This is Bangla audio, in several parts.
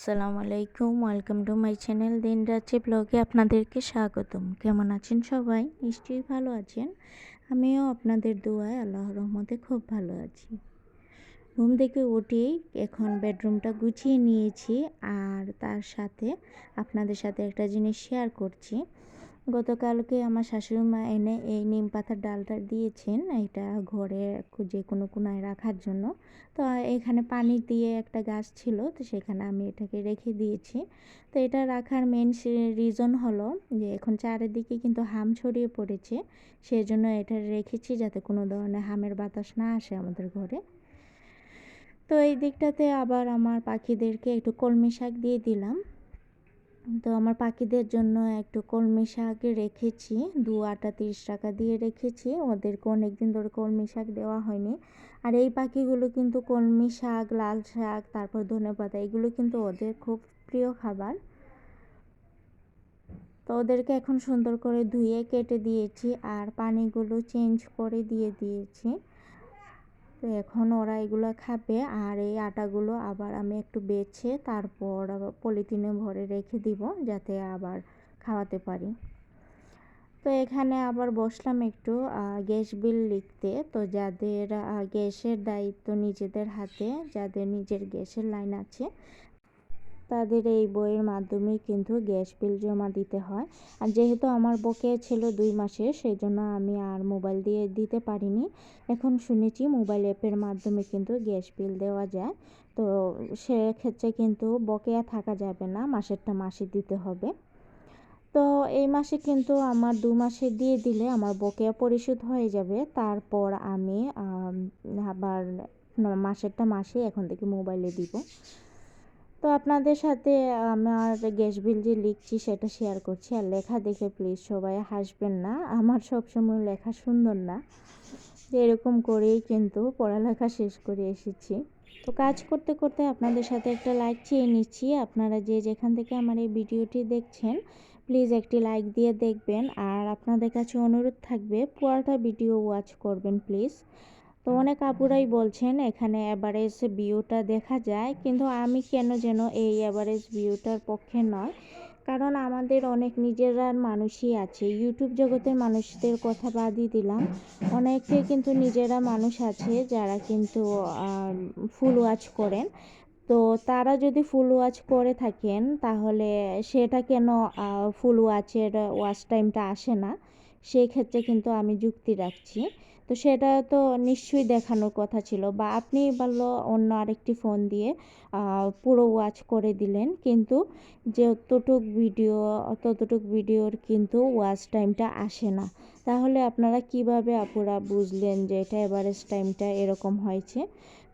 আসসালামু আলাইকুম, ওয়েলকাম টু মাই চ্যানেল দিন রাজ্যে ব্লগে আপনাদেরকে স্বাগতম। কেমন আছেন সবাই? নিশ্চয়ই ভালো আছেন। আমিও আপনাদের দোয়ায় আল্লাহর রহমতে খুব ভালো আছি। ঘুম থেকে উঠেই এখন বেডরুমটা গুছিয়ে নিয়েছি, আর তার সাথে আপনাদের সাথে একটা জিনিস শেয়ার করছি। গতকালকে আমার শাশুড়ি মা এনে এই নিম পাতার ডালটা দিয়েছেন, এটা ঘরে যে কোনো কোনায় রাখার জন্য। তো এখানে পানি দিয়ে একটা গাছ ছিল, তো সেখানে আমি এটাকে রেখে দিয়েছি। তো এটা রাখার মেন রিজন হলো যে এখন চারিদিকে কিন্তু হাম ছড়িয়ে পড়েছে, সেজন্য এটা রেখেছি যাতে কোনো ধরনের হামের বাতাস না আসে আমাদের ঘরে। তো এই দিকটাতে আবার আমার পাখিদেরকে একটু কলমি শাক দিয়ে দিলাম। তো আমার পাখিদের জন্য একটু কলমি শাক রেখেছি, 2 আটা 30 টাকা দিয়ে রেখেছি। ওদেরকে অনেক দিন ধরে কলমি শাক দেওয়া হয়নি। আর এই পাখিগুলো কিন্তু কলমি শাক, লাল শাক, তারপর ধনেপাতা, এগুলো কিন্তু ওদের খুব প্রিয় খাবার। তো ওদেরকে এখন সুন্দর করে ধুয়ে কেটে দিয়েছি আর পানিগুলো চেঞ্জ করে দিয়ে দিয়েছি। তো এখন ওরা এগুলো খাবে, আর এই আটাগুলো আবার আমি একটু বেছে তারপর আবার পলিথিনে ভরে রেখে দিব যাতে আবার খাওয়াতে পারি। তো এখানে আবার বসলাম একটু গ্যাস বিল লিখতে। তো যাদের গ্যাসের দায়িত্ব নিজেদের হাতে, যাদের নিজের গ্যাসের লাইন আছে, তাদের এই বইয়ের মাধ্যমেই কিন্তু গ্যাস বিল জমা দিতে হয়। আর যেহেতু আমার বকেয়া ছিল 2 মাসের, সেই জন্য আমি আর মোবাইল দিয়ে দিতে পারিনি। এখন শুনেছি মোবাইল অ্যাপের মাধ্যমে কিন্তু গ্যাস বিল দেওয়া যায়। তো সেক্ষেত্রে কিন্তু বকেয়া থাকা যাবে না, মাসেরটা মাসে দিতে হবে। তো এই মাসে কিন্তু আমার 2 মাসে দিয়ে দিলে আমার বকেয়া পরিশোধ হয়ে যাবে। তারপর আমি আবার মাসেরটা মাসে এখন থেকে মোবাইলে দিব। তো আপনাদের সাথে আমার গ্যাস বিল যে লিখছি সেটা শেয়ার করছি। আর লেখা দেখে প্লিজ সবাই হাসবেন না, আমার সবসময় লেখা সুন্দর না। এরকম করেই কিন্তু পড়ালেখা শেষ করে এসেছি। তো কাজ করতে করতে আপনাদের সাথে একটা লাইক চেয়ে নিচ্ছি। আপনারা যে যেখান থেকে আমার এই ভিডিওটি দেখছেন, প্লিজ একটি লাইক দিয়ে দেখবেন। আর আপনাদের কাছে অনুরোধ থাকবে পুরোটা ভিডিও ওয়াচ করবেন প্লিজ। তো অনেক আপুরাই বলছেন এখানে অ্যাভারেজ ভিউটা দেখা যায়, কিন্তু আমি কেন যেন এই অ্যাভারেজ ভিউটার পক্ষে নয়। কারণ আমাদের অনেক নিজেরার মানুষই আছে, ইউটিউব জগতের মানুষদের কথা বাদই দিলাম, অনেকে কিন্তু নিজেরা মানুষ আছে যারা কিন্তু ফুল ওয়াচ করেন। তো তারা যদি ফুল ওয়াচ করে থাকেন তাহলে সেটা কেন ফুল ওয়াচ টাইমটা আসে না, সেই ক্ষেত্রে কিন্তু আমি যুক্তি রাখছি। তো সেটা তো নিশ্চয়ই দেখানোর কথা ছিল, বা আপনি বললো অন্য আরেকটি ফোন দিয়ে পুরো ওয়াচ করে দিলেন, কিন্তু ততটুক ভিডিওর কিন্তু ওয়াচ টাইমটা আসে না। তাহলে আপনারা কিভাবে আপুরা বুঝলেন যে এটা এভারেজ টাইমটা এরকম হয়েছে?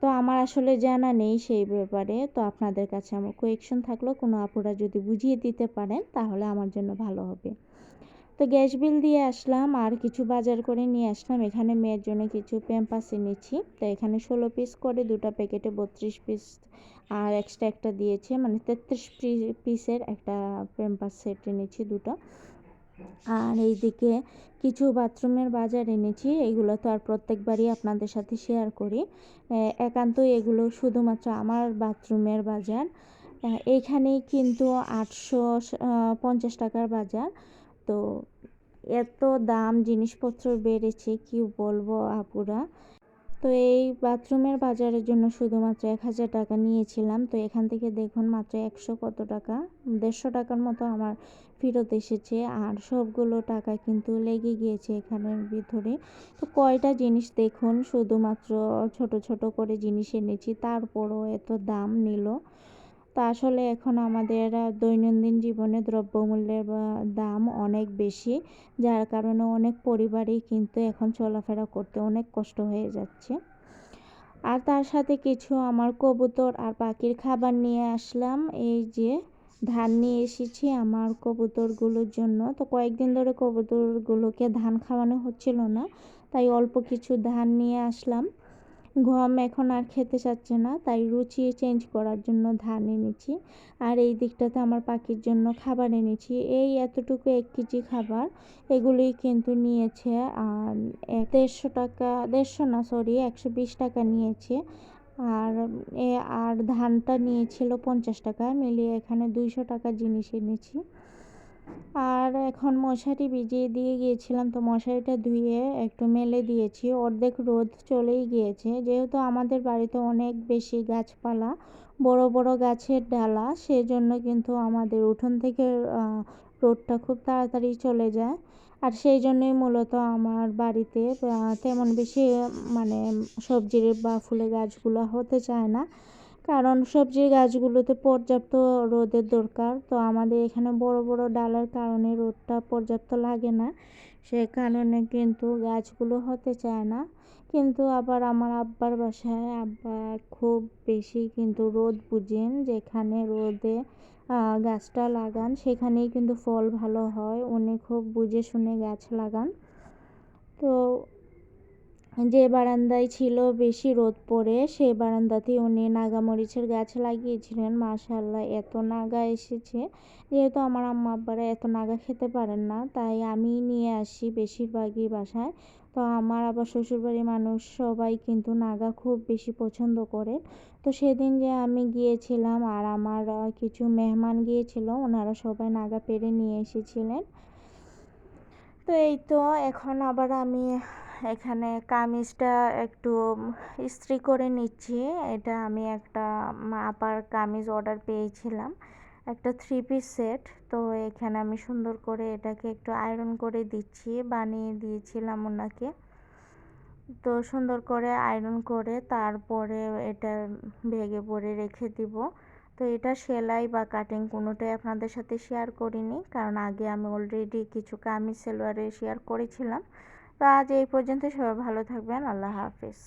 তো আমার আসলে জানা নেই সেই ব্যাপারে। তো আপনাদের কাছে আমার কোয়েকশন থাকলো, কোনো আপুরা যদি বুঝিয়ে দিতে পারেন তাহলে আমার জন্য ভালো হবে। তো গ্যাস বিল দিয়ে আসলাম আর কিছু বাজার করে নিয়ে আসলাম। এখানে মেয়ের জন্য কিছু প্যাম্পাস এনেছি। তো এখানে 16 পিস করে, 2টা প্যাকেটে 32 পিস, আর এক্সট্রা একটা দিয়েছে, মানে 33 পিসের একটা প্যাম্পাস সেট এনেছি 2টা। আর এইদিকে কিছু বাথরুমের বাজার এনেছি। এগুলো তো আর প্রত্যেকবারই আপনাদের সাথে শেয়ার করি, একান্তই এগুলো শুধুমাত্র আমার বাথরুমের বাজার। এইখানেই কিন্তু 850 টাকার বাজার। তো এত দাম জিনিসপত্র বেড়েছে কি বলবো আপুরা। তো এই বাথরুমের বাজারের জন্য শুধুমাত্র 1000 টাকা নিয়েছিলাম। তো এখান থেকে দেখুন মাত্র 100 কত টাকা, 150 টাকার মতো আমার ফেরত এসেছে। আর সবগুলো টাকা কিন্তু লেগে গিয়েছে এখানের ভিতরে। তো কয়টা জিনিস দেখুন, শুধুমাত্র ছোট ছোট করে জিনিস এনেছি, তারপরও এত দাম নিল। তো আসলে এখন আমাদের দৈনন্দিন জীবনে দ্রব্যমূল্যের দাম অনেক বেশি, যার কারণে অনেক পরিবারই কিন্তু এখন চলাফেরা করতে অনেক কষ্ট হয়ে যাচ্ছে। আর তার সাথে কিছু আমার কবুতর আর পাখির খাবার নিয়ে আসলাম। এই যে ধান নিয়ে এসেছি আমার কবুতরগুলোর জন্য। তো কয়েকদিন ধরে কবুতরগুলোকে ধান খাওয়ানো হচ্ছিল না, তাই অল্প কিছু ধান নিয়ে আসলাম। গম এখন আর খেতে চাচ্ছে না, তাই রুচি চেঞ্জ করার জন্য ধান এনেছি। আর এই দিকটাতে আমার পাখির জন্য খাবার এনেছি, এই এতটুকু 1 কেজি খাবার। এগুলোই কিন্তু নিয়েছে 150 টাকা, 150 না সরি 120 টাকা নিয়েছে। আর এ আর ধানটা নিয়েছিল 50 টাকা, মিলিয়ে এখানে 200 টাকার জিনিস এনেছি। আর এখন মশারি ভিজিয়ে দিয়ে গিয়েছিলাম, তো মশারিটা ধুয়ে একটু মেলে দিয়েছি। অর্ধেক রোদ চলেই গিয়েছে, যেহেতু আমাদের বাড়িতে অনেক বেশি গাছপালা, বড় বড় গাছের ডালা, সেজন্য কিন্তু আমাদের উঠোন থেকে রোদটা খুব তাড়াতাড়ি চলে যায়। আর সেই জন্যই মূলত আমার বাড়িতে তেমন বেশি মানে সবজির বা ফুলের গাছগুলো হতে চায় না, কারণ সবজির গাছগুলোতে পর্যাপ্ত রোদের দরকার। তো আমাদের এখানে বড় বড় ডালার কারণে রোদটা পর্যাপ্ত লাগে না, সে কারণে কিন্তু গাছগুলো হতে চায় না। কিন্তু আবার আমার আব্বার বাসায় আব্বা খুব বেশি কিন্তু রোদ বুঝেন, যেখানে রোদে গাছটা লাগান সেখানেই কিন্তু ফল ভালো হয়। উনি খুব বুঝে শুনে গাছ লাগান। তো যে বারান্দায় ছিল বেশি রোদ পড়ে, সেই বারান্দাতেই উনি নাগামরিচের গাছ লাগিয়েছিলেন। মাশাআল্লাহ, এত নাগা এসেছে। যেহেতু আমার আম্মা আব্বারা এত নাগা খেতে পারেন না, তাই আমি নিয়ে আসি বেশিরভাগই বাসায়। তো আমার আবার শ্বশুরবাড়ির মানুষ সবাই কিন্তু নাগা খুব বেশি পছন্দ করে। তো সেদিন যে আমি গিয়েছিলাম আর আমার কিছু মেহমান গিয়েছিল, ওনারা সবাই নাগা পেড়ে নিয়ে এসেছিলেন। তো এই তো এখন আবার আমি এখানে কামিজটা একটু ইস্ত্রি করে নিচ্ছি। এটা আমি একটা আপার কামিজ অর্ডার পেয়েছিলাম, একটা 3 পিস সেট। তো এখানে আমি সুন্দর করে এটাকে একটু আয়রন করে দিচ্ছি, বানিয়ে দিয়েছিলাম ওনাকে। তো সুন্দর করে আয়রন করে তারপরে এটা ভেঙে পরে রেখে দিব। তো এটা সেলাই বা কাটিং কোনোটাই আপনাদের সাথে শেয়ার করিনি, কারণ আগে আমি অলরেডি কিছু কামিজ সালোয়ারে শেয়ার করেছিলাম। তো আজ এই পর্যন্ত, সবাই ভালো থাকবেন, আল্লাহ হাফেজ।